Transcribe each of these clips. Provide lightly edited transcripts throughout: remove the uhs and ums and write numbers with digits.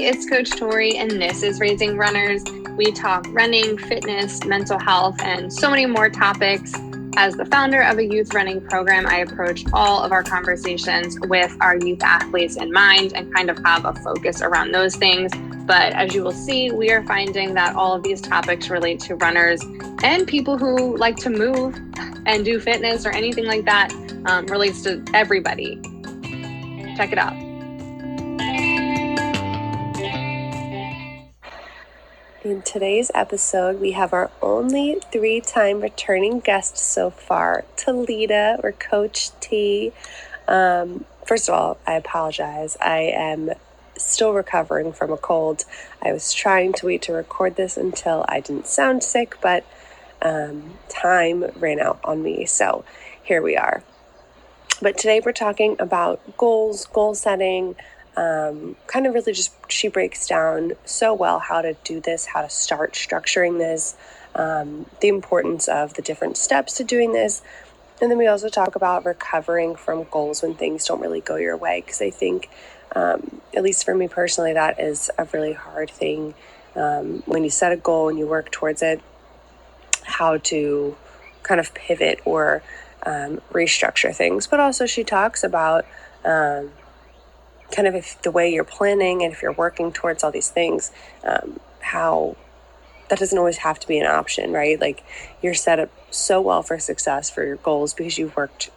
it's Coach Tori, and this is Raising Runners. We talk running, fitness, mental health, and so many more topics. As the founder of a youth running program, I approach all of our conversations with our youth athletes in mind and kind of have a focus around those things. But as you will see, we are finding that all of these topics relate to runners and people who like to move and do fitness or anything like that. Relates to everybody. Check it out. In today's episode, we have our only 3-time returning guest so far, Tilita, or Coach T. First of all, I apologize. I am still recovering from a cold. I was trying to wait to record this until I didn't sound sick, but time ran out on me, so here we are. But today we're talking about goals, goal setting, kind of really just, she breaks down so well how to do this, how to start structuring this, the importance of the different steps to doing this. And then we also talk about recovering from goals when things don't really go your way, because I think, at least for me personally, that is a really hard thing when you set a goal and you work towards it, how to kind of pivot or restructure things. But also she talks about kind of if the way you're planning and if you're working towards all these things, how that doesn't always have to be an option, right? Like, you're set up so well for success for your goals because you've worked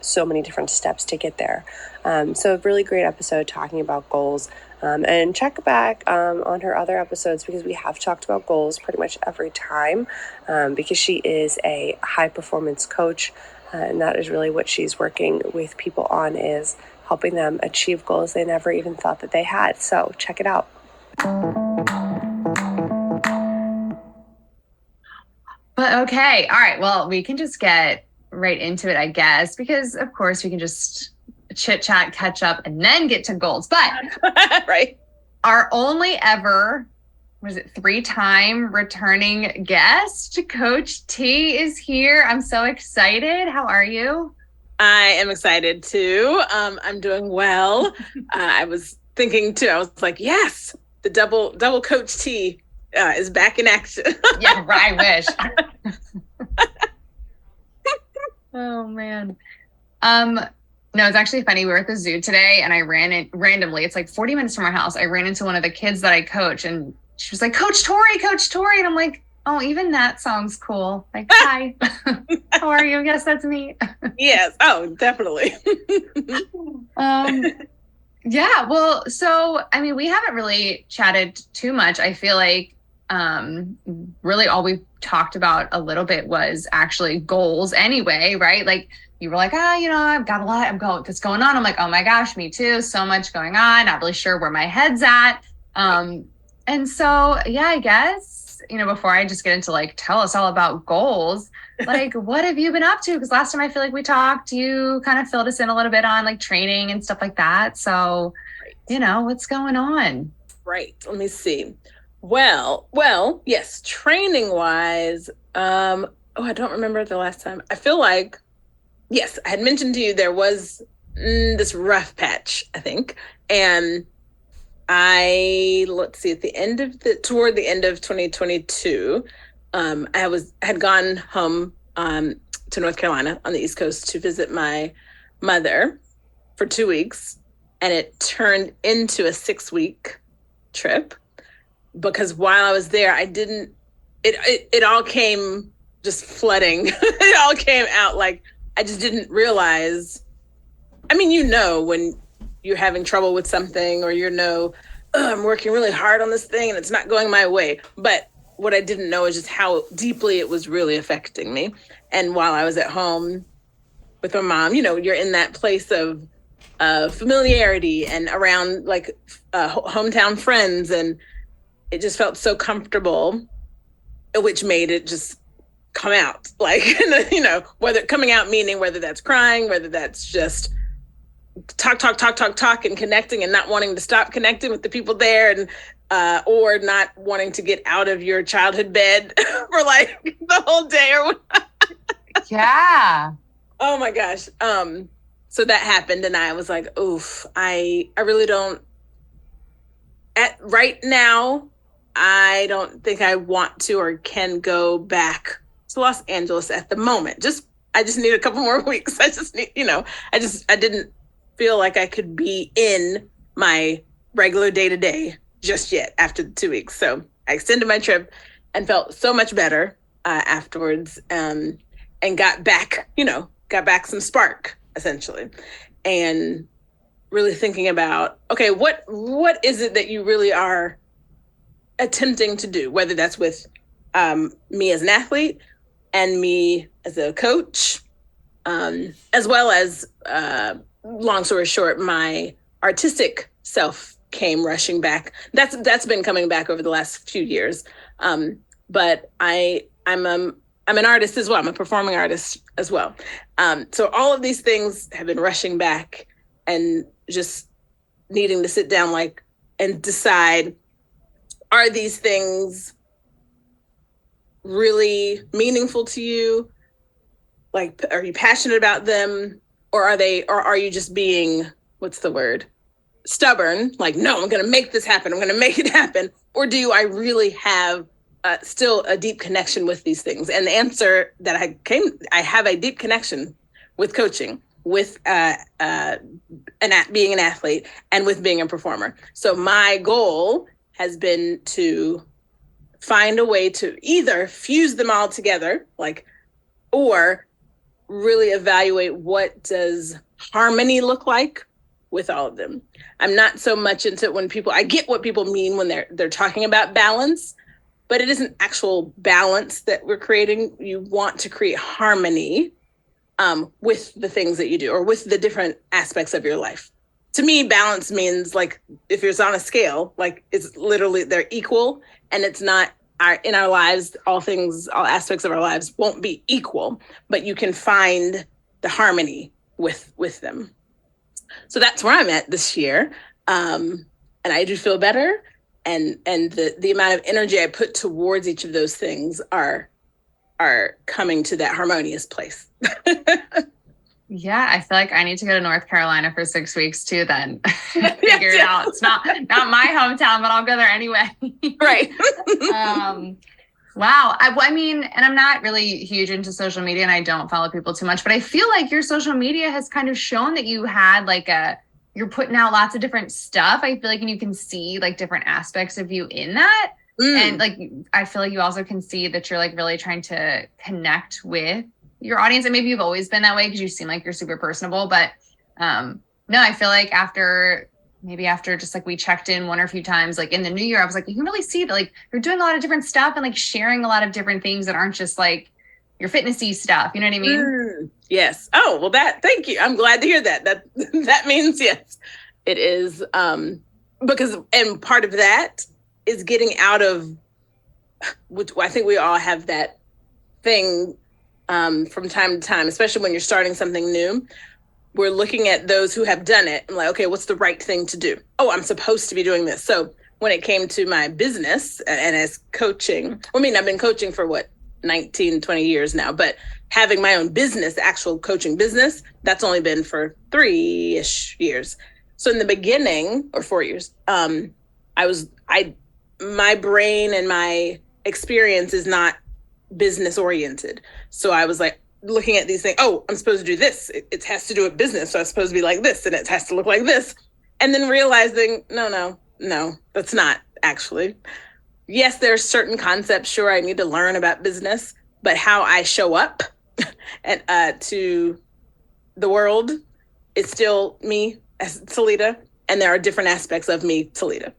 so many different steps to get there. So a really great episode talking about goals. And check back on her other episodes, because we have talked about goals pretty much every time, because she is a high performance coach. And that is really what she's working with people on, is helping them achieve goals they never even thought that they had. So check it out. But okay. All right. Well, we can just get right into it, I guess, because of course we can just chit chat, catch up, and then get to goals. But right. Our only ever, 3-time returning guest, Coach T, is here. I'm so excited. How are you? I am excited too. I'm doing well. I was thinking too, I was like, yes, the double Coach T is back in action. Yeah, I wish. Oh man. No, it's actually funny. We were at the zoo today and I ran it randomly. It's like 40 minutes from our house. I ran into one of the kids that I coach and she was like, Coach Tori. And I'm like, oh, even that sounds cool. Like, hi, how are you? Yes, that's me. Yes. Oh, definitely. Yeah. Well, so, I mean, we haven't really chatted too much. I feel like really all we've talked about a little bit was actually goals anyway, right? Like, you were like, I've got a lot that's going on. I'm like, oh my gosh, me too. So much going on. Not really sure where my head's at. And so, yeah, I guess, before I just get into like, tell us all about goals, like, what have you been up to? Because last time I feel like we talked, you kind of filled us in a little bit on like training and stuff like that. So, right. What's going on? Right. Let me see. Well, yes, training wise, I don't remember the last time. I feel like, yes, I had mentioned to you there was this rough patch, I think. And toward the end of 2022, I had gone home to North Carolina on the East Coast to visit my mother for 2 weeks. And it turned into a 6-week trip, because while I was there, it all came just flooding. It all came out like, I just didn't realize. I mean, when you're having trouble with something, or I'm working really hard on this thing and it's not going my way. But what I didn't know is just how deeply it was really affecting me. And while I was at home with my mom, you're in that place of familiarity and around like hometown friends, and it just felt so comfortable, which made it just come out, like, whether coming out meaning whether that's crying, whether that's just talk and connecting and not wanting to stop connecting with the people there, and or not wanting to get out of your childhood bed for like the whole day or whatever. Yeah. Oh my gosh. So that happened, and I was like, oof, I really don't at right now, I don't think I want to or can go back to Los Angeles at the moment. I just need a couple more weeks. I just need, I didn't feel like I could be in my regular day to day just yet after the 2 weeks. So I extended my trip and felt so much better afterwards, and got back some spark essentially, and really thinking about, okay, what is it that you really are attempting to do, whether that's with me as an athlete and me as a coach, as well as, long story short, my artistic self came rushing back. That's been coming back over the last few years. But I'm an artist as well. I'm a performing artist as well. So all of these things have been rushing back, and just needing to sit down and decide, are these things really meaningful to you? Like, are you passionate about them? Or are you just being, what's the word? Stubborn, like, no, I'm going to make this happen. I'm going to make it happen. Or do I really have still a deep connection with these things? And the answer that I have a deep connection with coaching, with being an athlete, and with being a performer. So my goal has been to find a way to either fuse them all together, or really evaluate, what does harmony look like with all of them. I'm not so much into I get what people mean when they're talking about balance, but it isn't actual balance that we're creating. You want to create harmony with the things that you do, or with the different aspects of your life. To me, balance means, if it's on a scale, it's literally they're equal, and it's not in our lives, all aspects of our lives won't be equal, but you can find the harmony with them. So that's where I'm at this year. And I do feel better. And the amount of energy I put towards each of those things are coming to that harmonious place. Yeah, I feel like I need to go to North Carolina for 6 weeks too, then figure it out. It's not my hometown, but I'll go there anyway. Right. Wow. I mean, and I'm not really huge into social media, and I don't follow people too much, but I feel like your social media has kind of shown that you had you're putting out lots of different stuff. I feel like, and you can see different aspects of you in that. And I feel like you also can see that you're really trying to connect with your audience. And maybe you've always been that way because you seem like you're super personable, but no, I feel like after just we checked in one or a few times, in the new year, I was you can really see that you're doing a lot of different stuff and sharing a lot of different things that aren't just your fitnessy stuff. You know what I mean? Yes. Oh, well, thank you. I'm glad to hear that. That means yes, it is. Because, and part of that is getting out of, which I think we all have that thing from time to time, especially when you're starting something new. We're looking at those who have done it. I'm okay, what's the right thing to do? Oh, I'm supposed to be doing this. So when it came to my business and as coaching, I've been coaching for 19, 20 years now, but having my own business, actual coaching business, that's only been for 3-ish years. So in the beginning, or 4 years, my brain and my experience is not business oriented. So I was looking at these things. Oh, I'm supposed to do this. It has to do with business. So it's supposed to be like this, and it has to look like this. And then realizing, no, that's not actually. Yes, there's certain concepts. Sure, I need to learn about business, but how I show up and to the world is still me as Tilita, and there are different aspects of me, Tilita.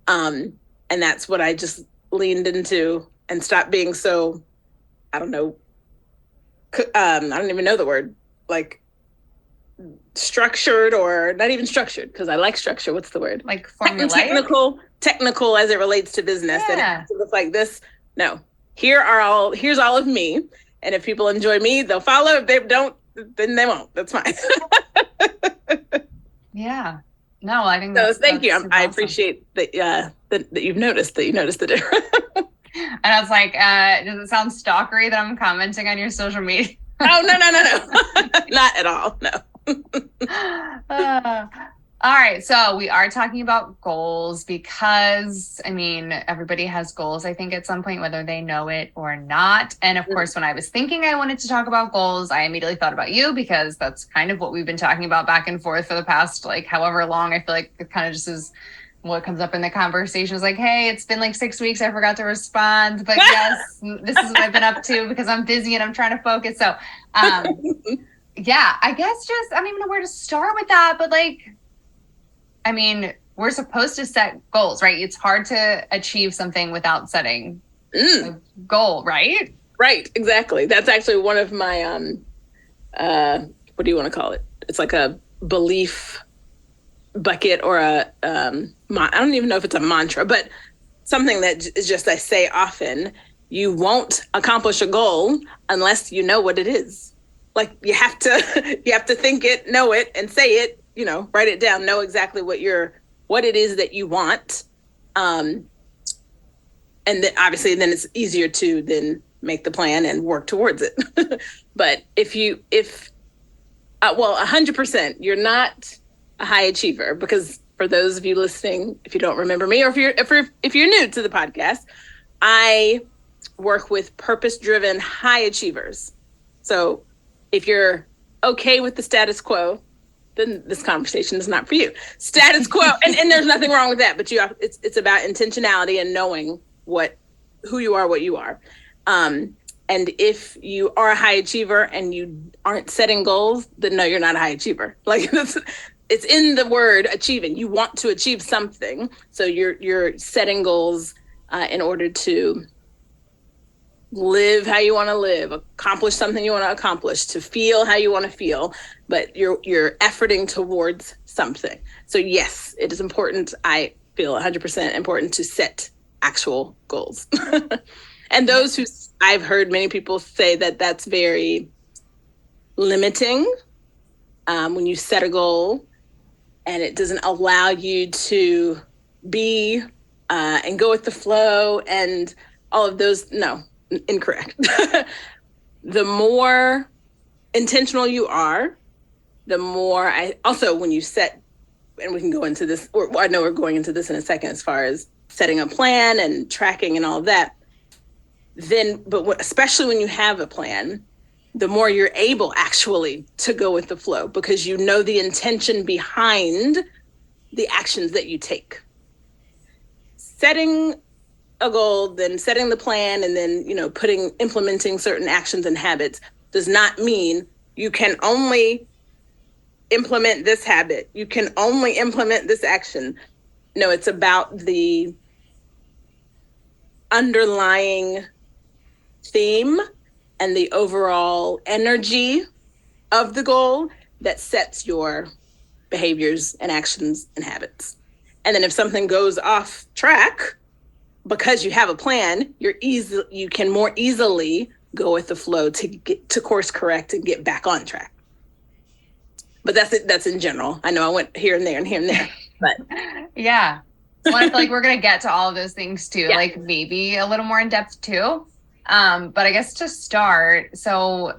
And that's what I just leaned into and stopped being so, I don't know, I don't even know the word, structured, or not even structured, because I like structure. What's the word? Formulaic? Technical as it relates to business. Yeah. And it has to look like this. No, here's all of me. And if people enjoy me, they'll follow. If they don't, then they won't. That's fine. Yeah. No, I think so. Thank you. Awesome. I appreciate that you've noticed the difference. And I was does it sound stalkery that I'm commenting on your social media? Oh, no. Not at all. No. All right, so we are talking about goals because, I mean, everybody has goals, I think, at some point, whether they know it or not. And of course, when I was thinking I wanted to talk about goals, I immediately thought about you because that's kind of what we've been talking about back and forth for the past, like, however long. I feel like it kind of just is what comes up in the conversation is like, hey, it's been like 6 weeks. I forgot to respond. But yes, this is what I've been up to because I'm busy and I'm trying to focus. So, yeah, I guess just, I don't even know where to start with that, but like, I mean, we're supposed to set goals, right? It's hard to achieve something without setting a goal, right? Right, exactly. That's actually one of my what do you want to call it? It's like a belief bucket or I don't even know if it's a mantra, but something that is just I say often. You won't accomplish a goal unless you know what it is. Like you have to think it, know it, and say it. Write it down, know exactly what it is that you want. And then obviously then it's easier to then make the plan and work towards it. But if 100%, you're not a high achiever, because for those of you listening, if you don't remember me, or if you're new to the podcast, I work with purpose-driven high achievers. So if you're okay with the status quo, then this conversation is not for you. Status quo, and there's nothing wrong with that, but it's about intentionality and knowing who you are, what you are. And if you are a high achiever and you aren't setting goals, then no, you're not a high achiever. Like it's in the word achieving. You want to achieve something, so you're setting goals in order to live how you want to live, accomplish something you want to accomplish, to feel how you want to feel, but you're efforting towards something. So yes, it is important. I feel 100% important to set actual goals. And those who I've heard many people say that that's very limiting when you set a goal and it doesn't allow you to be and go with the flow and all of those. No, incorrect. The more intentional you are, the more when you set, and we can go into this, or I know we're going into this in a second as far as setting a plan and tracking and all of that. But especially when you have a plan, the more you're able actually to go with the flow, because you know the intention behind the actions that you take. Setting a goal, then setting the plan, and then implementing certain actions and habits does not mean you can only implement this habit, you can only implement this action. No, it's about the underlying theme and the overall energy of the goal that sets your behaviors and actions and habits. And then if something goes off track, because you have a plan, you can more easily go with the flow to get to course correct and get back on track. But that's in general. I know I went here and there and here and there, but yeah. Well, I feel like we're gonna get to all of those things too, yeah. like maybe a little more in depth too. But I guess to start, so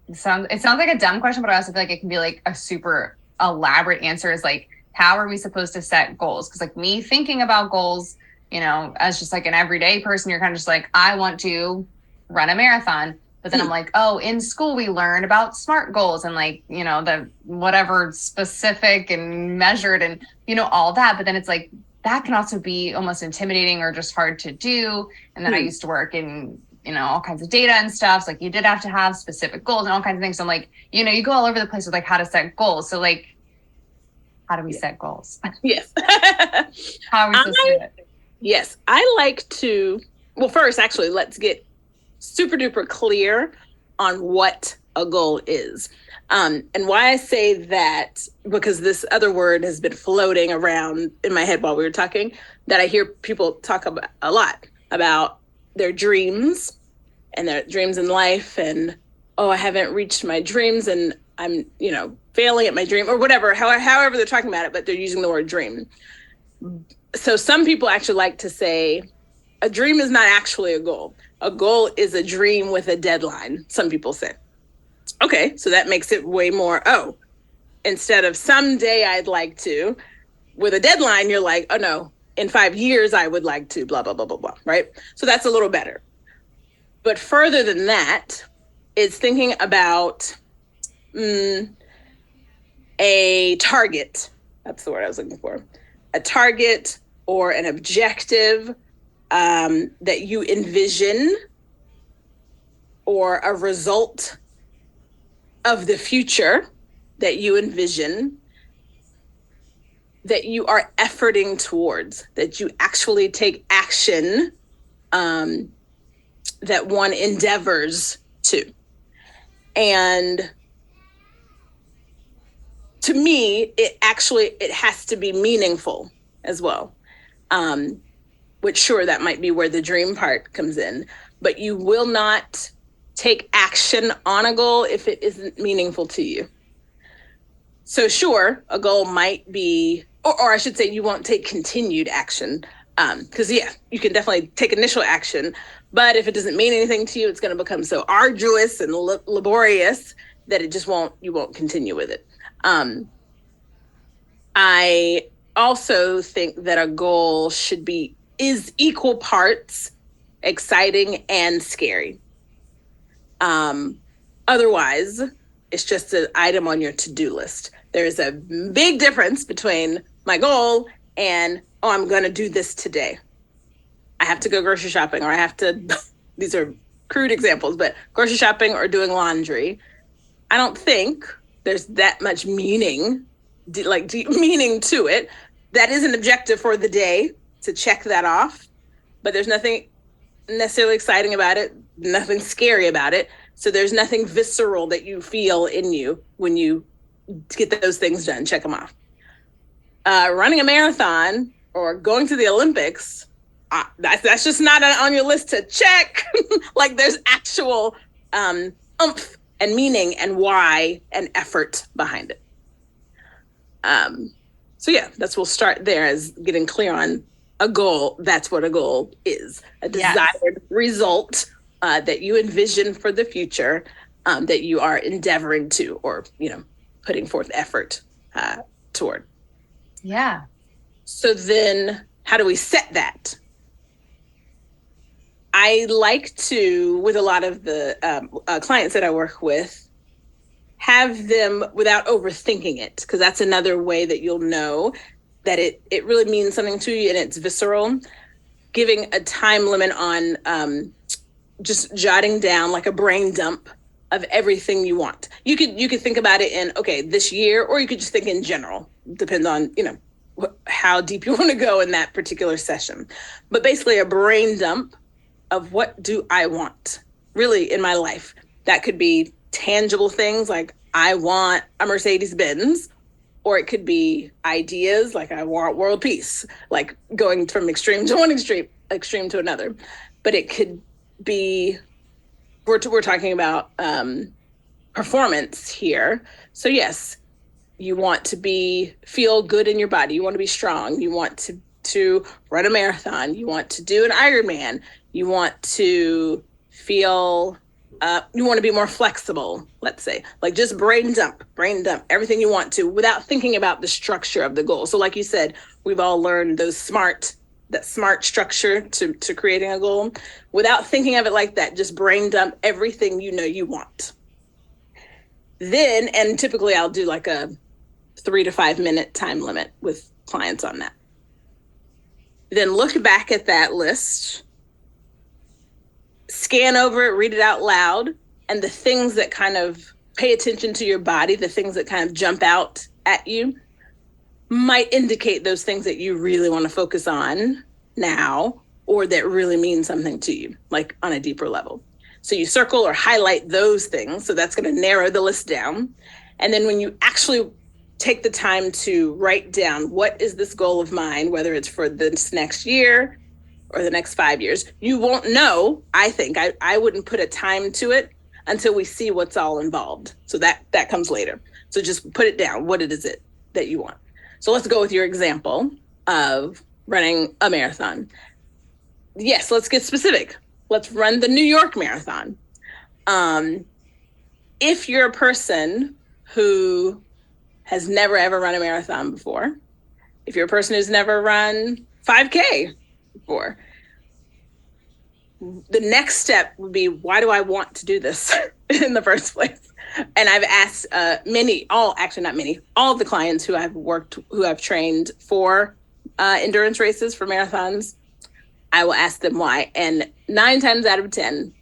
it sounds like a dumb question, but I also feel like it can be like a super elaborate answer. Is like, how are we supposed to set goals? Because like me thinking about goals, as just like an everyday person, you're kind of just like, I want to run a marathon. But then I'm like, oh, in school we learn about SMART goals and like, the whatever specific and measured and, all that. But then it's like, that can also be almost intimidating or just hard to do. And then I used to work in, all kinds of data and stuff. So like you did have to have specific goals and all kinds of things. So I'm like, you go all over the place with like how to set goals. So like, how do we set goals? Yes. How are we supposed to do it? Yes. I like to, well, first, actually, let's get super duper clear on what a goal is. And why I say that, because this other word has been floating around in my head while we were talking, that I hear people talk about a lot about their dreams and their dreams in life. And, oh, I haven't reached my dreams and I'm, failing at my dream or whatever, however they're talking about it, but they're using the word dream. So some people actually like to say a dream is not actually a goal. A goal is a dream with a deadline, some people say. Okay, so that makes it way more, instead of someday I'd like to, with a deadline, you're like, oh no, in 5 years, I would like to, blah, blah, blah, blah, blah, right? So that's a little better. But further than that, it's thinking about a target. That's the word I was looking for. A target or an objective that you envision, or a result of the future that you envision, that you are efforting towards, that you actually take action, that one endeavors to. And to me, it has to be meaningful as well. Which, sure, that might be where the dream part comes in, but you will not take action on a goal if it isn't meaningful to you. So sure, a goal might be, or I should say, you won't take continued action. Because you can definitely take initial action, but if it doesn't mean anything to you, it's going to become so arduous and laborious that you won't continue with it. I also think that a goal is equal parts exciting and scary. Otherwise, it's just an item on your to-do list. There's a big difference between my goal and, oh, I'm going to do this today. I have to go grocery shopping, or I have to, these are crude examples, but grocery shopping or doing laundry. I don't think there's that much meaning to it. That is an objective for the day, to check that off, but there's nothing necessarily exciting about it, nothing scary about it. So there's nothing visceral that you feel in you when you get those things done, check them off. Running a marathon or going to the Olympics, that's just not on your list to check. Like, there's actual oomph and meaning and why and effort behind it. So yeah, we'll start there, as getting clear on a goal. That's what a goal is: a desired result that you envision for the future, that you are endeavoring to, or putting forth effort toward. Yeah. So then, how do we set that? I like to, with a lot of the clients that I work with, have them without overthinking it, because that's another way that you'll know that it really means something to you and it's visceral. Giving a time limit on just jotting down, like a brain dump of everything you want. You could think about it in, okay, this year, or you could just think in general. Depends on how deep you want to go in that particular session. But basically, a brain dump of what do I want really in my life. That could be tangible things, like I want a Mercedes-Benz, or it could be ideas like I want world peace, like going from extreme to one extreme to another. But it could be, we're talking about performance here. So yes, you want to feel good in your body. You want to be strong. You want to run a marathon. You want to do an Ironman. You want to feel, you want to be more flexible, let's say. Like, just brain dump everything you want to without thinking about the structure of the goal. So like you said, we've all learned that smart structure to creating a goal. Without thinking of it like that, just brain dump everything you want. Then, and typically I'll do like a 3 to 5 minute time limit with clients on that. Then look back at that list, scan over it, read it out loud, and the things that kind of pay attention to your body, the things that kind of jump out at you, might indicate those things that you really want to focus on now, or that really mean something to you, like on a deeper level. So you circle or highlight those things. So that's going to narrow the list down. And then when you actually take the time to write down, what is this goal of mine, whether it's for this next year or the next 5 years, you won't know. I think I wouldn't put a time to it until we see what's all involved. So that comes later. So just put it down. What is it that you want? So let's go with your example of running a marathon. Yes, let's get specific. Let's run the New York Marathon. If you're a person who has never ever run a marathon before, if you're a person who's never run 5K before, the next step would be, why do I want to do this in the first place? And I've asked all of the clients who I've trained for endurance races, for marathons, I will ask them why. And 9 times out of 10,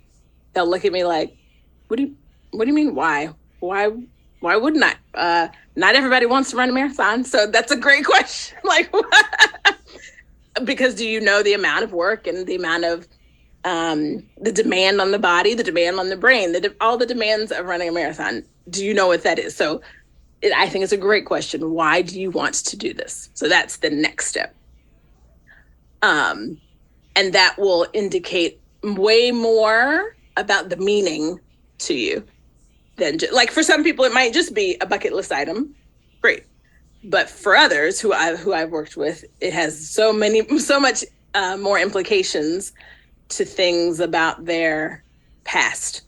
they'll look at me like, what do you mean why? Why wouldn't I? Not everybody wants to run a marathon. So that's a great question. Like, because do you know the amount of work and the amount of the demand on the body, the demand on the brain, all the demands of running a marathon? Do you know what that is? So I think it's a great question. Why do you want to do this? So that's the next step. And that will indicate way more about the meaning to you than like, for some people, it might just be a bucket list item. Great. But for others who I've worked with, it has so much more implications to things about their past.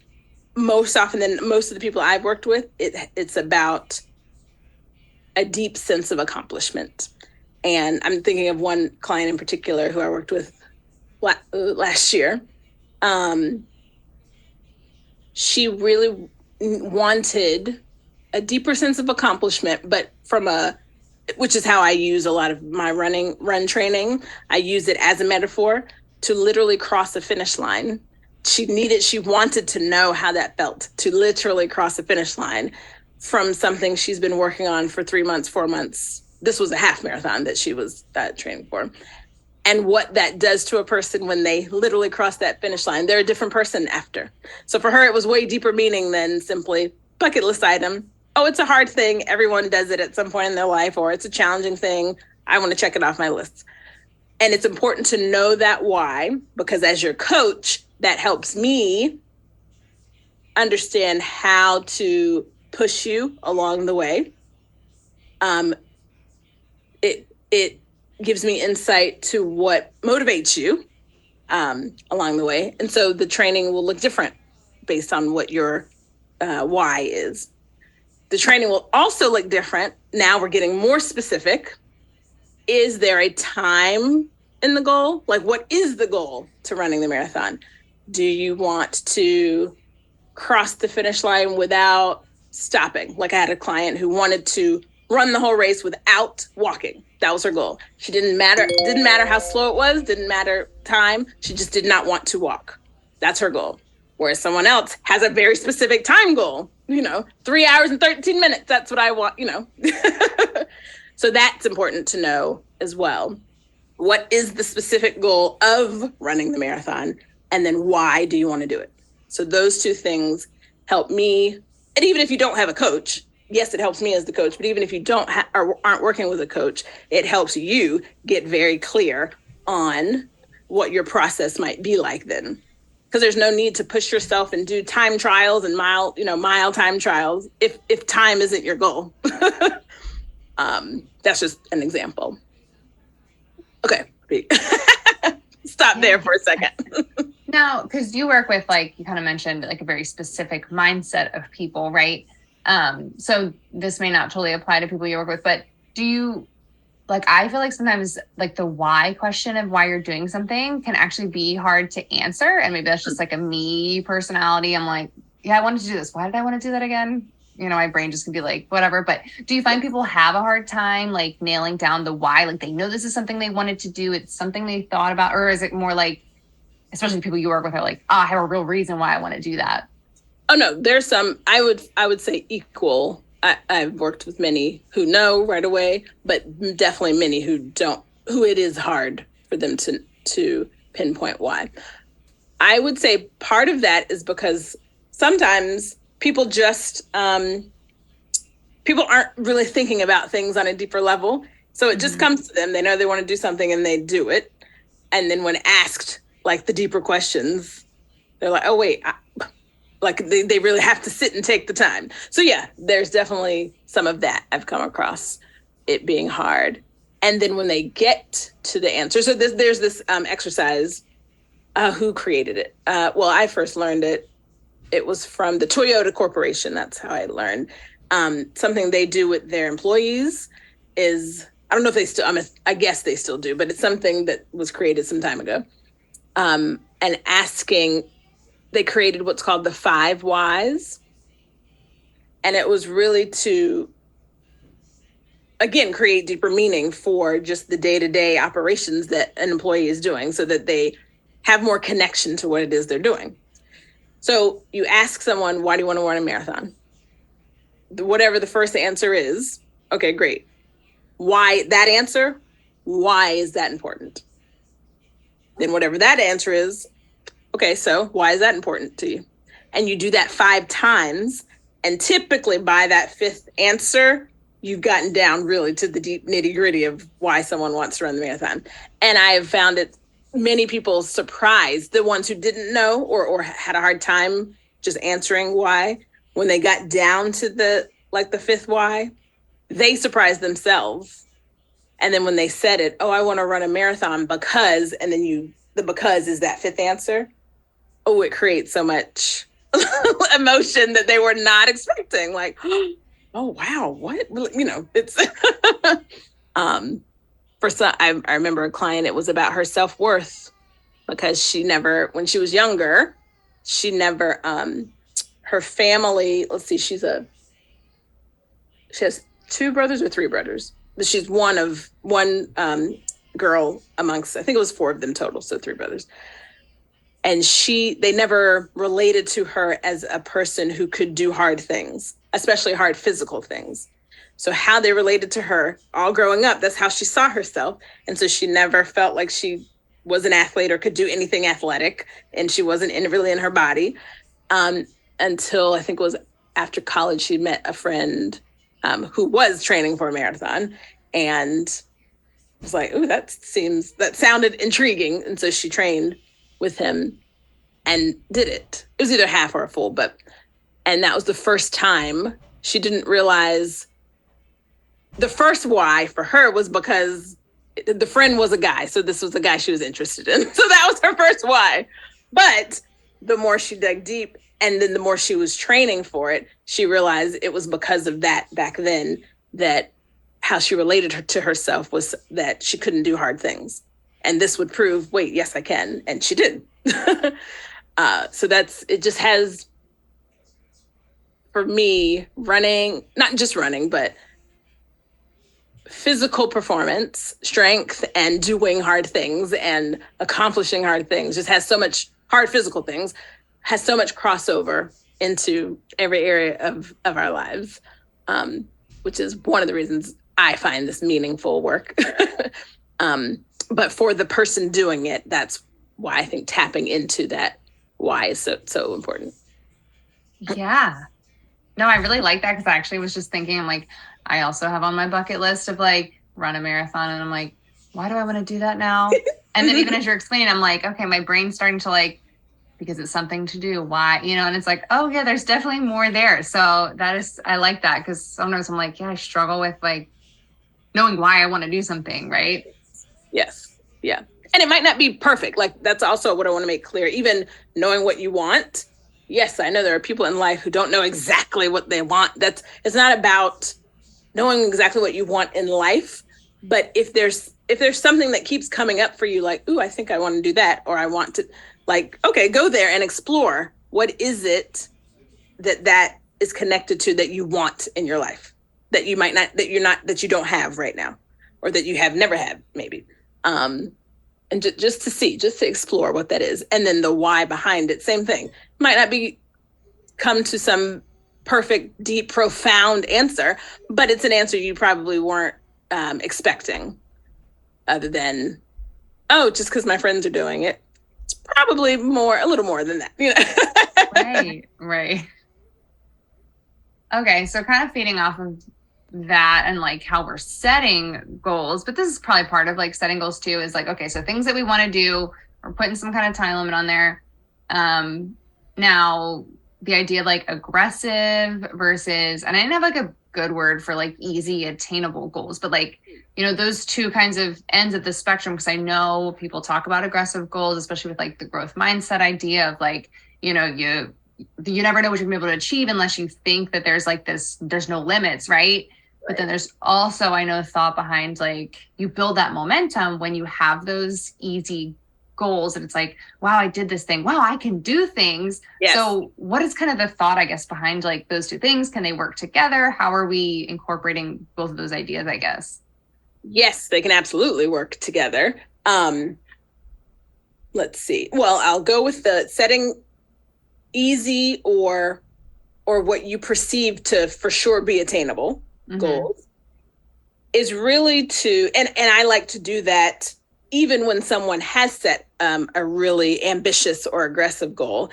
Most often than most of the people I've worked with, it's about a deep sense of accomplishment. And I'm thinking of one client in particular who I worked with last year. She really wanted a deeper sense of accomplishment, but which is how I use a lot of my run training. I use it as a metaphor to literally cross a finish line. She wanted to know how that felt, to literally cross a finish line from something she's been working on for 3 months, 4 months. This was a half marathon that she was training for. And what that does to a person when they literally cross that finish line. They're a different person after. So for her, it was way deeper meaning than simply bucket list item. Oh, it's a hard thing. Everyone does it at some point in their life, or it's a challenging thing. I want to check it off my list. And it's important to know that why, because as your coach, that helps me understand how to push you along the way. It gives me insight to what motivates you along the way. And so the training will look different based on what your why is. The training will also look different. Now we're getting more specific. Is there a time in the goal? Like, what is the goal to running the marathon? Do you want to cross the finish line without stopping? Like, I had a client who wanted to run the whole race without walking. That was her goal. Didn't matter how slow it was, didn't matter time. She just did not want to walk. That's her goal. Whereas someone else has a very specific time goal, 3 hours and 13 minutes. That's what I want, So that's important to know as well. What is the specific goal of running the marathon? And then why do you want to do it? So those two things help me. And even if you don't have a coach, yes, it helps me as the coach, but even if you aren't working with a coach, it helps you get very clear on what your process might be like then. Because there's no need to push yourself and do time trials and mile time trials if time isn't your goal. That's just an example. Okay. Stop there for a second. Now, because you work with, like you kind of mentioned, like a very specific mindset of people, right? So this may not totally apply to people you work with, but do you, like, I feel like sometimes like the why question of why you're doing something can actually be hard to answer. And maybe that's just like a me personality. I'm like, yeah, I wanted to do this. Why did I want to do that again? My brain just can be like, whatever. But do you find people have a hard time like nailing down the why? Like they know this is something they wanted to do. It's something they thought about. Or is it more like, especially people you work with are like, I have a real reason why I want to do that? Oh no, there's some, I would say equal. I've worked with many who know right away, but definitely many who don't, who it is hard for them to pinpoint why. I would say part of that is because sometimes people just, people aren't really thinking about things on a deeper level. So it just comes to them. They know they want to do something and they do it. And then when asked like the deeper questions, they're like, oh wait, like they really have to sit and take the time. So yeah, there's definitely some of that. I've come across it being hard. And then when they get to the answer, so there's this exercise, who created it? Well, I first learned it. It was from the Toyota Corporation. That's how I learned. Something they do with their employees is, I don't know if they still, I guess they still do, but it's something that was created some time ago. And they created what's called the 5 whys. And it was really to, again, create deeper meaning for just the day-to-day operations that an employee is doing so that they have more connection to what it is they're doing. So you ask someone, why do you want to run a marathon? Whatever the first answer is, okay, great. Why that answer? Why is that important? Then whatever that answer is, okay, so why is that important to you? And you do that 5 times. And typically by that 5th answer, you've gotten down really to the deep nitty gritty of why someone wants to run the marathon. And I have found it many people surprised, the ones who didn't know or had a hard time just answering why, when they got down to the 5th why, they surprised themselves. And then when they said it, oh, I want to run a marathon because, and then the because is that 5th answer. Oh, it creates so much emotion that they were not expecting. Like, oh, wow, what? It's, for some, I remember a client, it was about her self-worth because when she was younger, her family, let's see, she has 2 brothers or 3 brothers. But she's one girl amongst, I think it was 4 of them total, so 3 brothers. And they never related to her as a person who could do hard things, especially hard physical things. So how they related to her all growing up, that's how she saw herself. And so she never felt like she was an athlete or could do anything athletic. And she wasn't really in her body until I think it was after college, she met a friend who was training for a marathon and was like, ooh, that sounded intriguing. And so she trained with him and did it. It was either half or a full, and that was the first time she didn't realize. The first why for her was because the friend was a guy. So this was a guy she was interested in. So that was her first why. But the more she dug deep and then the more she was training for it, she realized it was because of that back then, that how she related to herself was that she couldn't do hard things. And this would prove, wait, yes, I can. And she did. So it just has, for me, running, not just running, but physical performance, strength, and doing hard things and accomplishing hard things just has so much hard physical things, has so much crossover into every area of our lives, which is one of the reasons I find this meaningful work. But for the person doing it, that's why I think tapping into that why is so important. Yeah. No, I really like that because I actually was just thinking, I'm like, I also have on my bucket list of run a marathon. And I'm like, why do I want to do that now? And then even as you're explaining, I'm like, okay, my brain's starting to because it's something to do. Why, and it's like, oh yeah, there's definitely more there. So I like that because sometimes I'm like, yeah, I struggle with knowing why I want to do something. Right. Yes. Yeah. And it might not be perfect. That's also what I want to make clear. Even knowing what you want. Yes, I know there are people in life who don't know exactly what they want. It's not about knowing exactly what you want in life. But if there's something that keeps coming up for you, ooh, I think I want to do that, or I want to, okay, go there and explore. What is it that is connected to that you want in your life that you might not, that you don't have right now, or that you have never had maybe. And just to explore what that is. And then the why behind it, same thing. Might not come to some perfect, deep, profound answer, but it's an answer you probably weren't expecting, other than, oh, just because my friends are doing it. It's probably a little more than that. Right. Okay, so kind of feeding off of that and how we're setting goals, but this is probably part of setting goals too, is okay, so things that we want to do, we're putting some kind of time limit on there. Now the idea of aggressive versus, and I didn't have a good word for easy attainable goals, but those two kinds of ends of the spectrum, because I know people talk about aggressive goals, especially with the growth mindset idea of you you never know what you're gonna be able to achieve unless you think that there's like this, there's no limits, right? But then there's also, I know, thought behind like you build that momentum when you have those easy goals and it's like, wow, I did this thing. Wow, I can do things. Yes. So what is kind of the thought, I guess, behind like those two things? Can they work together? How are we incorporating both of those ideas, I guess? Yes, they can absolutely work together. Let's see. Well, I'll go with the setting easy or what you perceive to for sure be attainable goals is really to, and I like to do that even when someone has set a really ambitious or aggressive goal.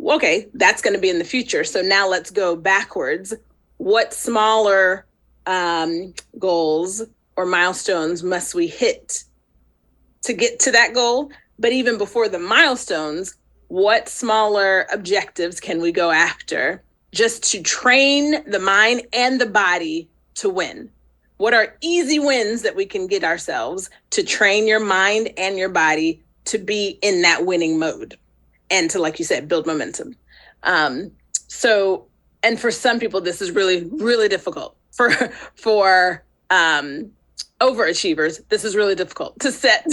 Okay, that's going to be in the future. So now let's go backwards. What smaller goals or milestones must we hit to get to that goal? But even before the milestones, what smaller objectives can we go after just to train the mind and the body to win? What are easy wins that we can get ourselves to train your mind and your body to be in that winning mode and to, like you said, build momentum? So, and for some people, this is really, really difficult. For overachievers, this is really difficult to set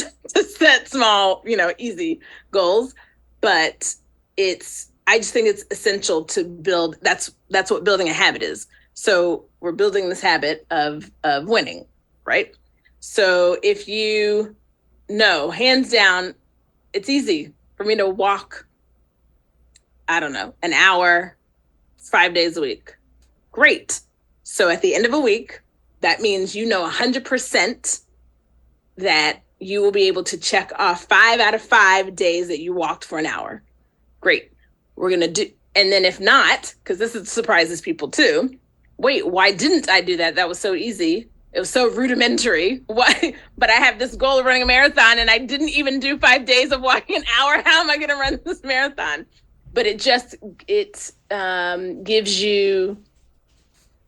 small, easy goals. But I just think it's essential to build. That's what building a habit is. So we're building this habit of winning, right? So if you know, hands down, it's easy for me to walk, I don't know, an hour, 5 days a week. Great. So at the end of a week, that means 100% that you will be able to check off 5 out of 5 days that you walked for an hour. Great. We're going to do, and then if not, because this surprises people too, wait, why didn't I do that? That was so easy. It was so rudimentary. Why? But I have this goal of running a marathon and I didn't even do 5 days of walking an hour. How am I going to run this marathon? But it gives you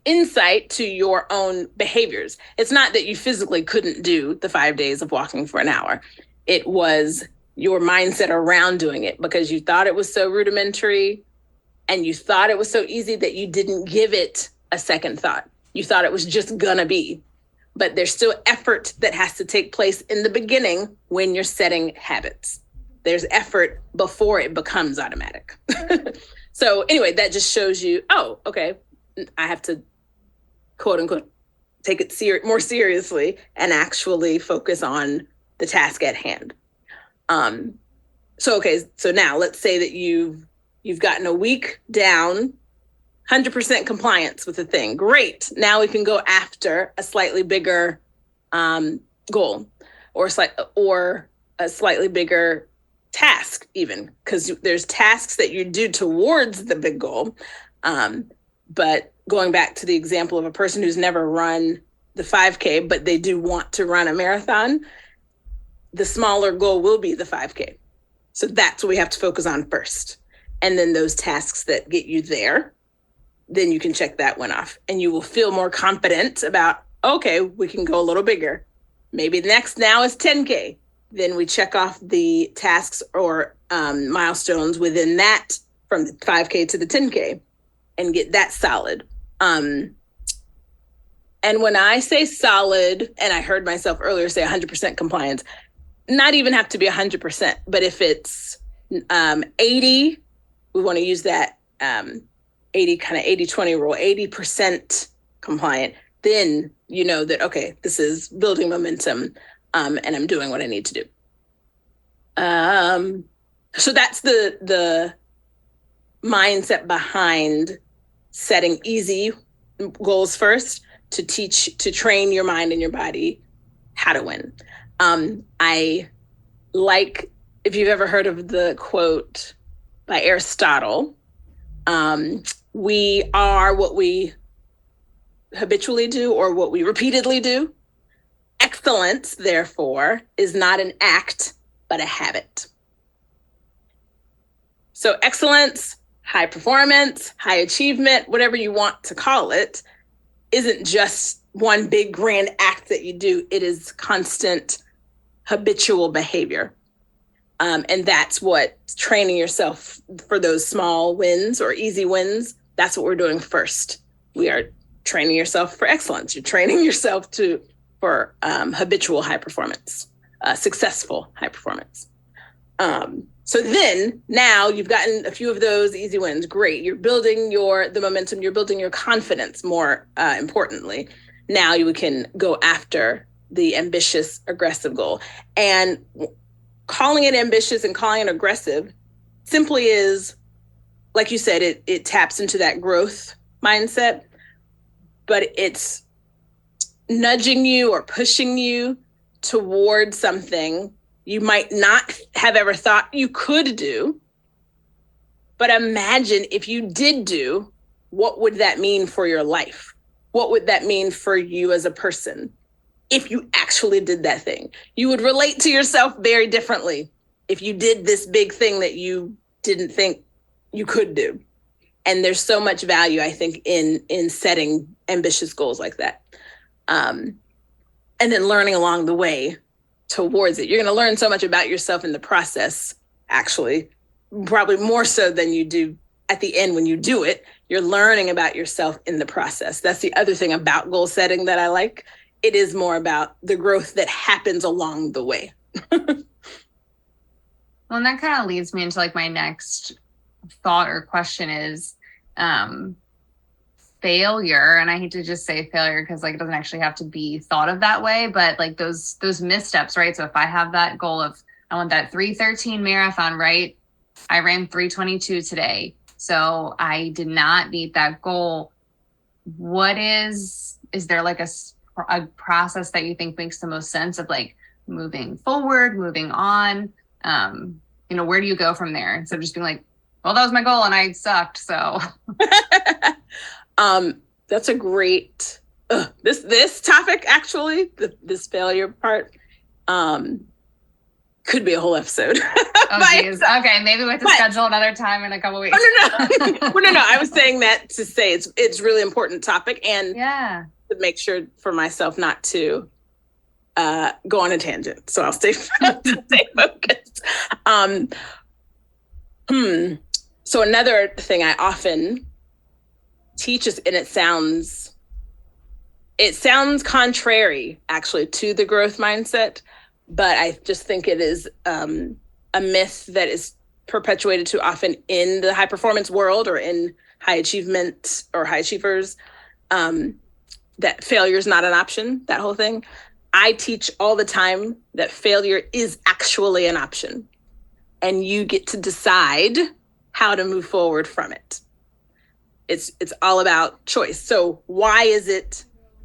insight to your own behaviors. It's not that you physically couldn't do the 5 days of walking for an hour. It was your mindset around doing it because you thought it was so rudimentary and you thought it was so easy that you didn't give it a second thought. You thought it was just gonna be. But there's still effort that has to take place in the beginning when you're setting habits. There's effort before it becomes automatic. So anyway, that just shows you, oh, okay, I have to, quote unquote, take it more seriously and actually focus on the task at hand. So now let's say that you've gotten a week down, 100% compliance with the thing. Great. Now we can go after a slightly bigger goal or a slightly bigger task even, because there's tasks that you do towards the big goal. But going back to the example of a person who's never run the 5K, but they do want to run a marathon, the smaller goal will be the 5K. So that's what we have to focus on first. And then those tasks that get you there, then you can check that one off and you will feel more confident about, okay, we can go a little bigger. Maybe the next now is 10K. Then we check off the tasks or milestones within that from the 5K to the 10K and get that solid. And when I say solid, and I heard myself earlier say 100% compliance, not even have to be 100%, but if it's 80, we want to use that 80-20 rule, 80% compliant, then you know that, okay, this is building momentum and I'm doing what I need to do. So that's the mindset behind setting easy goals first to train your mind and your body how to win. I like, if you've ever heard of the quote by Aristotle, we are what we habitually do or what we repeatedly do. Excellence, therefore, is not an act, but a habit. So excellence, high performance, high achievement, whatever you want to call it, isn't just one big grand act that you do. It is constant habitual behavior. And that's what training yourself for those small wins or easy wins. That's what we're doing first. We are training yourself for excellence. You're training yourself for habitual high performance, successful high performance. So then now you've gotten a few of those easy wins. Great. You're building the momentum. You're building your confidence more importantly. Now you can go after the ambitious, aggressive goal. And calling it ambitious and calling it aggressive simply is, like you said, it taps into that growth mindset, but it's nudging you or pushing you towards something you might not have ever thought you could do. But imagine if you did do, what would that mean for your life? What would that mean for you as a person? If you actually did that thing, you would relate to yourself very differently if you did this big thing that you didn't think you could do. And there's so much value, I think, in setting ambitious goals like that. And then learning along the way towards it. You're going to learn so much about yourself in the process, actually, probably more so than you do at the end when you do it. You're learning about yourself in the process. That's the other thing about goal setting that I like. It is more about the growth that happens along the way. Well, and that kind of leads me into like my next thought or question is failure. And I hate to just say failure because like it doesn't actually have to be thought of that way, but like those missteps, right? So if I have that goal of I want that 3:13 marathon, right? I ran 3:22 today. So I did not meet that goal. Is there like a process that you think makes the most sense of like moving forward, moving on? Where do you go from there? Instead of just being like, well, that was my goal and I sucked. So that's a great, this topic, actually, this failure part, could be a whole episode. Oh, geez. Okay. Maybe we have to schedule another time in a couple weeks. No. I was saying that to say it's really important topic and yeah, to make sure for myself not to go on a tangent. So I'll stay focused. So another thing I often teach is, and it sounds contrary actually to the growth mindset, but I just think it is a myth that is perpetuated too often in the high performance world or in high achievement or high achievers, that failure is not an option, that whole thing. I teach all the time that failure is actually an option and you get to decide how to move forward from it. It's all about choice. So why is it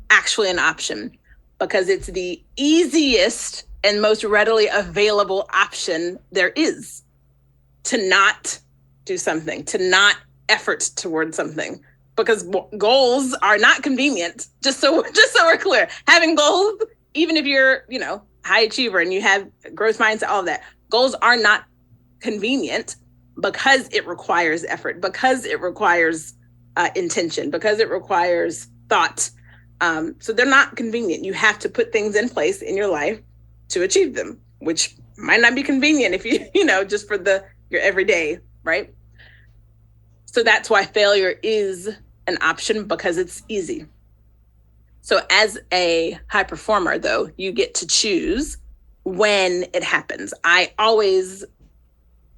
actually an option? Because it's the easiest and most readily available option there is to not do something, to not effort towards something. Because goals are not convenient. Just so we're clear, having goals, even if you're, high achiever and you have growth mindset, all of that, goals are not convenient because it requires effort, because it requires intention, because it requires thought. So they're not convenient. You have to put things in place in your life to achieve them, which might not be convenient if you, just for your everyday, right? So that's why failure is an option, because it's easy. So as a high performer, though, you get to choose when it happens. I always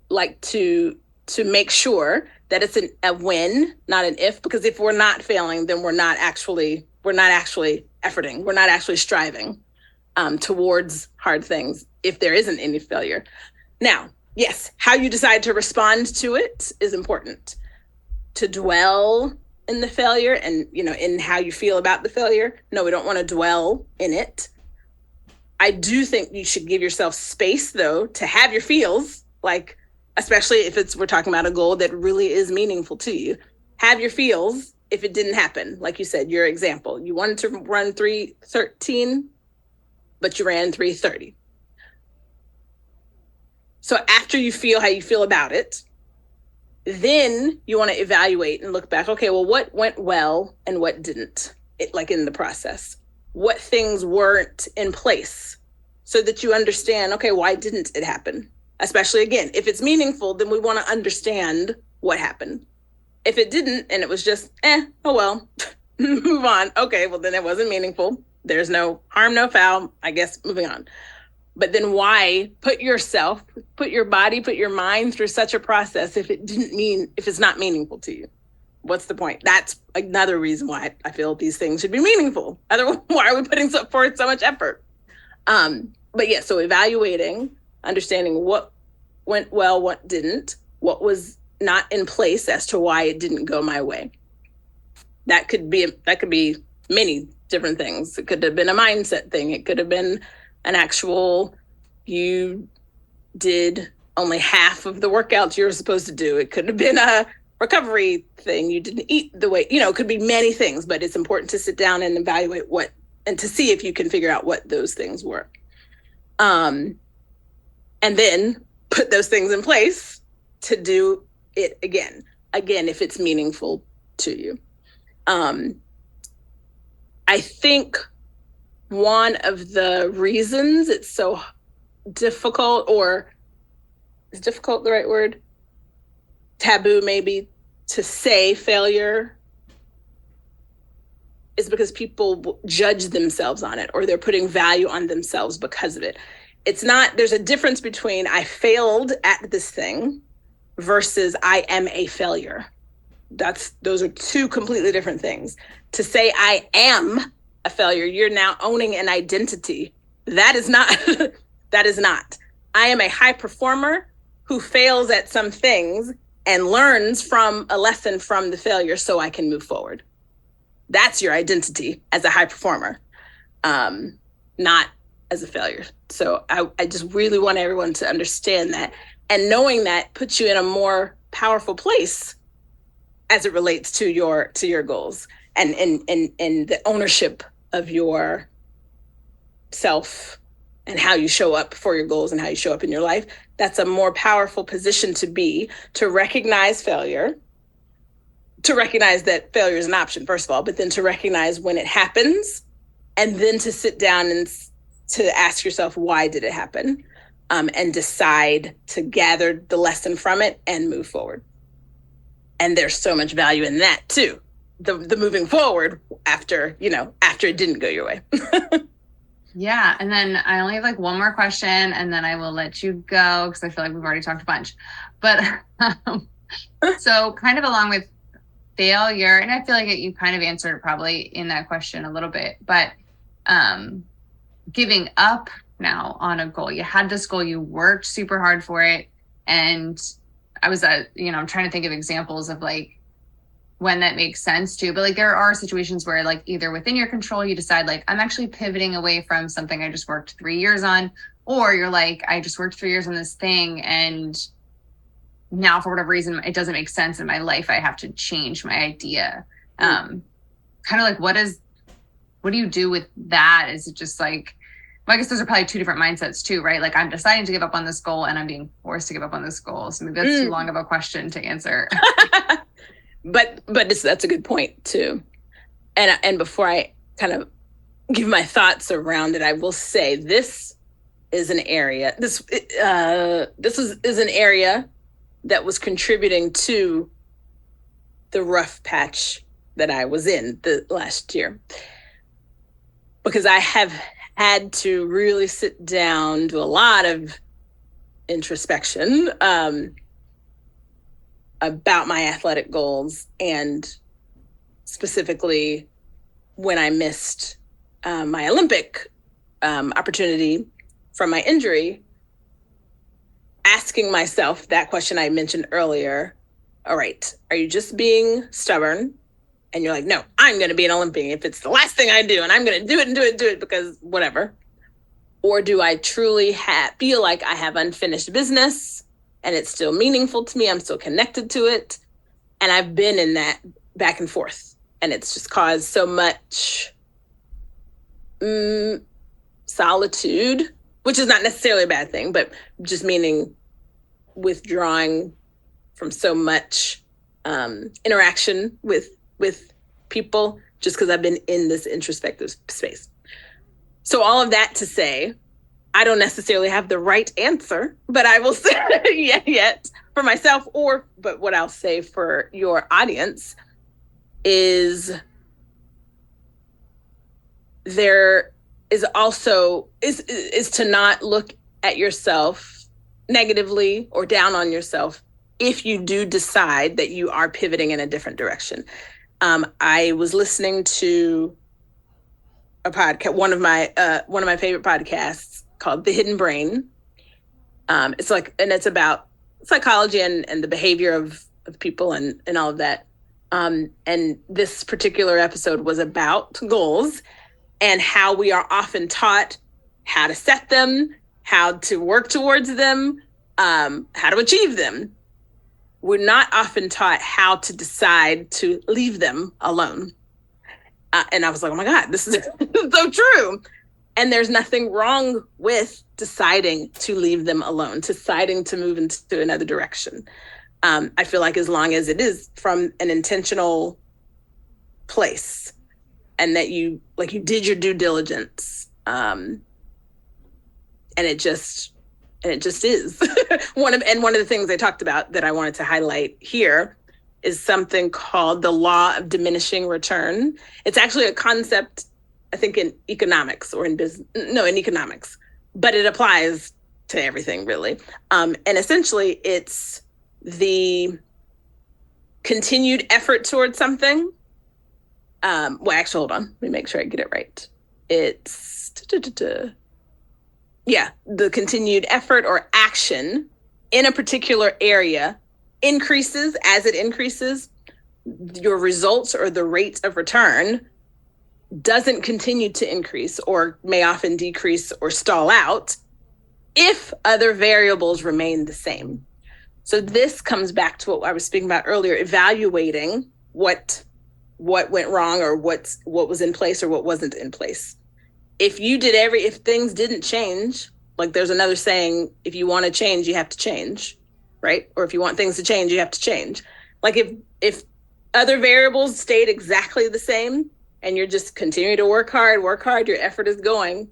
like to make sure that it's a win, not an if, because if we're not failing, then we're not actually efforting. We're not actually striving towards hard things if there isn't any failure. Now, yes, how you decide to respond to it is important. To dwell in the failure and, in how you feel about the failure. No, we don't want to dwell in it. I do think you should give yourself space, though, to have your feels, like, especially if we're talking about a goal that really is meaningful to you. Have your feels if it didn't happen. Like you said, your example, you wanted to run 3:13, but you ran 3:30. So after you feel how you feel about it, then you want to evaluate and look back. Okay, well, what went well and what didn't? Like in the process, what things weren't in place so that you understand, okay, why didn't it happen? Especially, again, if it's meaningful, then we want to understand what happened. If it didn't, and it was just, oh well, move on. Okay, well, then it wasn't meaningful. There's no harm, no foul. I guess moving on. But then why put yourself, put your body, put your mind through such a process if it's not meaningful to you? What's the point? That's another reason why I feel these things should be meaningful. Otherwise, why are we putting forth so much effort? But yeah, so evaluating, understanding what went well, what didn't, what was not in place as to why it didn't go my way. That could be many different things. It could have been a mindset thing. It could have been an actual, you did only half of the workouts you were supposed to do. It could have been a recovery thing. You didn't eat the way, it could be many things, but it's important to sit down and evaluate and to see if you can figure out what those things were. And then put those things in place to do it again, if it's meaningful to you. I think one of the reasons it's so difficult, or is difficult the right word? Taboo maybe, to say failure, is because people judge themselves on it, or they're putting value on themselves because of it. It's not, there's a difference between I failed at this thing versus I am a failure. Those are two completely different things. To say I am a failure, you're now owning an identity. That is not, that is not. I am a high performer who fails at some things and learns from a lesson from the failure so I can move forward. That's your identity as a high performer, not as a failure. So I just really want everyone to understand that. And knowing that puts you in a more powerful place as it relates to your goals and the ownership of your self and how you show up for your goals and how you show up in your life. That's a more powerful position to be, to recognize failure, to recognize that failure is an option, first of all, but then to recognize when it happens, and then to sit down and to ask yourself, why did it happen? And decide to gather the lesson from it and move forward. And there's so much value in that too. The moving forward after it didn't go your way. Yeah. And then I only have one more question, and then I will let you go because I feel like we've already talked a bunch. But so kind of along with failure, and I feel like you kind of answered probably in that question a little bit, but giving up now on a goal. You had this goal, you worked super hard for it. And I was I'm trying to think of examples of when that makes sense too. But there are situations where either within your control, you decide I'm actually pivoting away from something I just worked 3 years on, or you're I just worked 3 years on this thing, and now for whatever reason, it doesn't make sense in my life. I have to change my idea. Kind of what do you do with that? Is it just well, I guess those are probably two different mindsets too, right? I'm deciding to give up on this goal and I'm being forced to give up on this goal. So maybe that's too long of a question to answer. But that's a good point too. And before I kind of give my thoughts around it, I will say this is an area. This is an area that was contributing to the rough patch that I was in the last year, because I have had to really sit down, do a lot of introspection about my athletic goals, and specifically when I missed my Olympic opportunity from my injury, asking myself that question I mentioned earlier. All right, are you just being stubborn? And you're no, I'm going to be an Olympian if it's the last thing I do, and I'm going to do it because whatever. Or do I truly feel like I have unfinished business and it's still meaningful to me? I'm still connected to it. And I've been in that back and forth, and it's just caused so much solitude, which is not necessarily a bad thing, but just meaning withdrawing from so much interaction with people, just because I've been in this introspective space. So all of that to say, I don't necessarily have the right answer, but I will say yet for myself, but what I'll say for your audience is there is also is to not look at yourself negatively or down on yourself if you do decide that you are pivoting in a different direction. I was listening to a podcast, one of my favorite podcasts called The Hidden Brain. It's about psychology and the behavior of people and all of that. And this particular episode was about goals and how we are often taught how to set them, how to work towards them, how to achieve them. We're not often taught how to decide to leave them alone. And I was like, oh my God, this is so true. And there's nothing wrong with deciding to leave them alone, deciding to move into another direction. I feel like as long as it is from an intentional place and that you did your due diligence, and it just is. One of the things I talked about that I wanted to highlight here is something called the law of diminishing return. It's actually a concept, I think, in economics or in economics, but it applies to everything really. And essentially it's the continued effort towards something. Hold on, let me make sure I get it right. It's the continued effort or action in a particular area increases. As it increases, your results or the rate of return doesn't continue to increase or may often decrease or stall out if other variables remain the same. So this comes back to what I was speaking about earlier, evaluating what went wrong or what was in place or what wasn't in place. If things didn't change, like there's another saying, if you want to change, you have to change, right? Or if you want things to change, you have to change. Like if other variables stayed exactly the same and you're just continuing to work hard, your effort is going,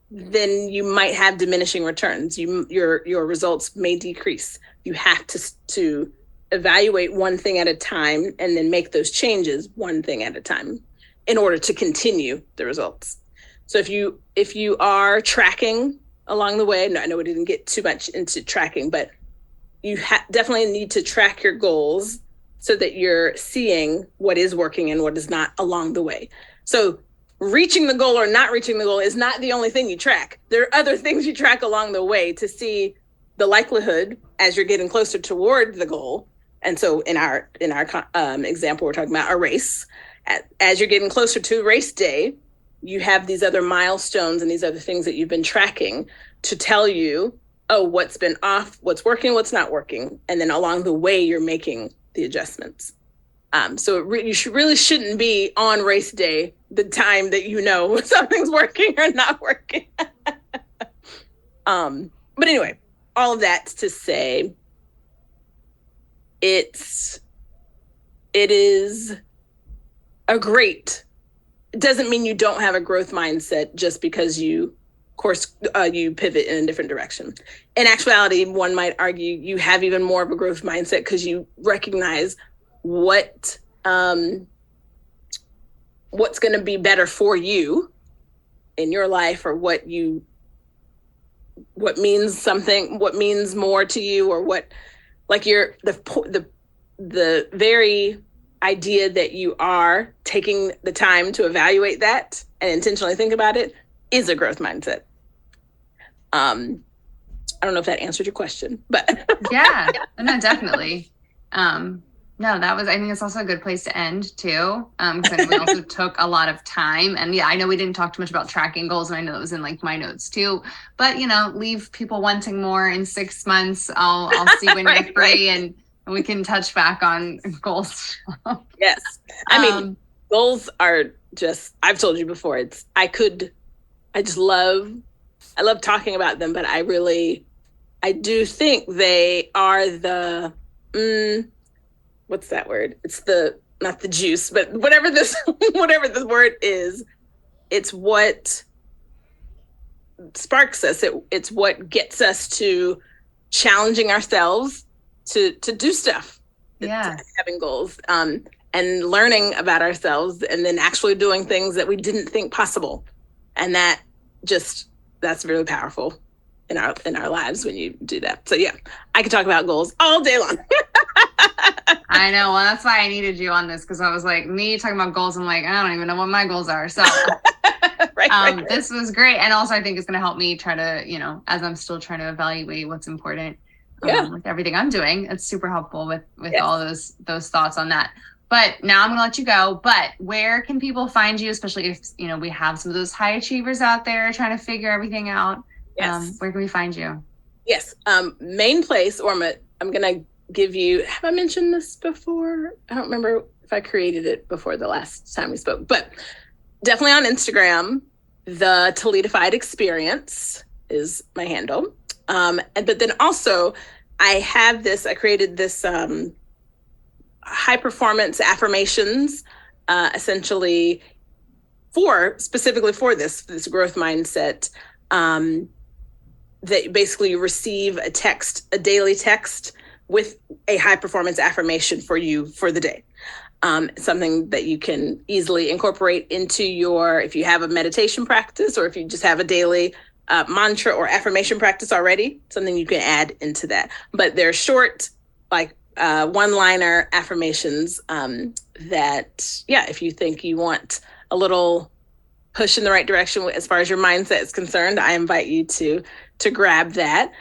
then you might have diminishing returns. Your results may decrease. You have to evaluate one thing at a time and then make those changes one thing at a time in order to continue the results. So if you are tracking along the way, no, I know we didn't get too much into tracking, but you definitely need to track your goals so that you're seeing what is working and what is not along the way. So reaching the goal or not reaching the goal is not the only thing you track. There are other things you track along the way to see the likelihood as you're getting closer toward the goal. And so in our example, we're talking about a race. As you're getting closer to race day, you have these other milestones and these other things that you've been tracking to tell you, oh, what's been off, what's working, what's not working. And then along the way, you're making the adjustments. So you shouldn't be on race day the time that you know something's working or not working. But anyway, all of that to say, it is it doesn't mean you don't have a growth mindset just because you pivot in a different direction. In actuality, one might argue you have even more of a growth mindset because you recognize what's going to be better for you in your life, or what means something, what means more to you, or what, like the very idea that you are taking the time to evaluate that and intentionally think about it is a growth mindset. I don't know if that answered your question, but yeah, no, definitely. No, I think it's also a good place to end too. Because I know we also took a lot of time, and yeah, I know we didn't talk too much about tracking goals, and I know it was in like my notes too, but leave people wanting more in 6 months. I'll see when you're free, and we can touch back on goals. Yes. I mean, goals are just, I've told you before, I love talking about them, but I do think they are the, what's that word? It's not the juice, but whatever this word is, it's what sparks us. It's what gets us to challenging ourselves to do stuff. Yeah. Having goals, and learning about ourselves, and then actually doing things that we didn't think possible. And that's really powerful in our lives when you do that. So yeah, I could talk about goals all day long. I know. Well, that's why I needed you on this, because I was like, me talking about goals, I'm like, I don't even know what my goals are. So right. This was great. And also I think it's going to help me try to, as I'm still trying to evaluate what's important with everything I'm doing. It's super helpful with all those thoughts on that. But now I'm going to let you go. But where can people find you, especially if, we have some of those high achievers out there trying to figure everything out? Yes. Where can we find you? Yes. Main place, or I'm going to give you, have I mentioned this before? I don't remember if I created it before the last time we spoke, but definitely on Instagram, the Tilitafied experience is my handle. But then also I created this high performance affirmations, essentially specifically for this growth mindset, that basically you receive a daily text with a high performance affirmation for you for the day. Something that you can easily incorporate into if you have a meditation practice, or if you just have a daily mantra or affirmation practice already, something you can add into that. But they're short, like one-liner affirmations that, if you think you want a little push in the right direction as far as your mindset is concerned, I invite you to grab that.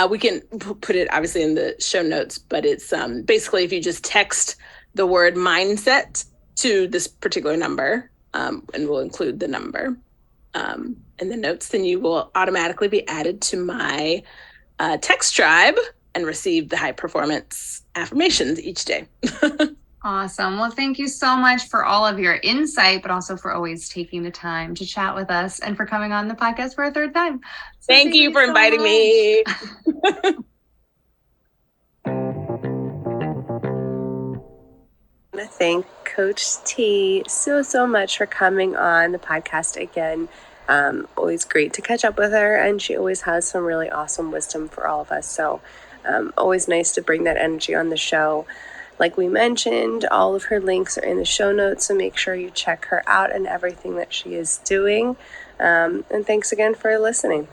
We can put it obviously in the show notes, but it's basically if you just text the word mindset to this particular number, and we'll include the number in the notes, then you will automatically be added to my text tribe and receive the high performance affirmations each day. Awesome. Well, thank you so much for all of your insight, but also for always taking the time to chat with us and for coming on the podcast for a third time. So thank you for inviting me. I want to thank Coach T so much for coming on the podcast again. Always great to catch up with her, and she always has some really awesome wisdom for all of us. So always nice to bring that energy on the show. Like we mentioned, all of her links are in the show notes, so make sure you check her out and everything that she is doing. And thanks again for listening.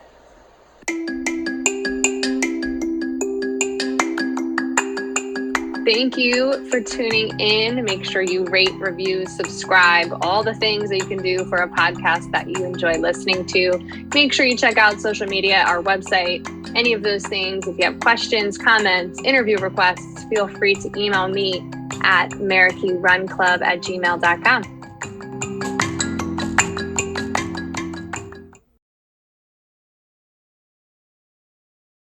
Thank you for tuning in. Make sure you rate, review, subscribe, all the things that you can do for a podcast that you enjoy listening to. Make sure you check out social media, our website, any of those things. If you have questions, comments, interview requests, feel free to email me at marikeyrunclub@gmail.com.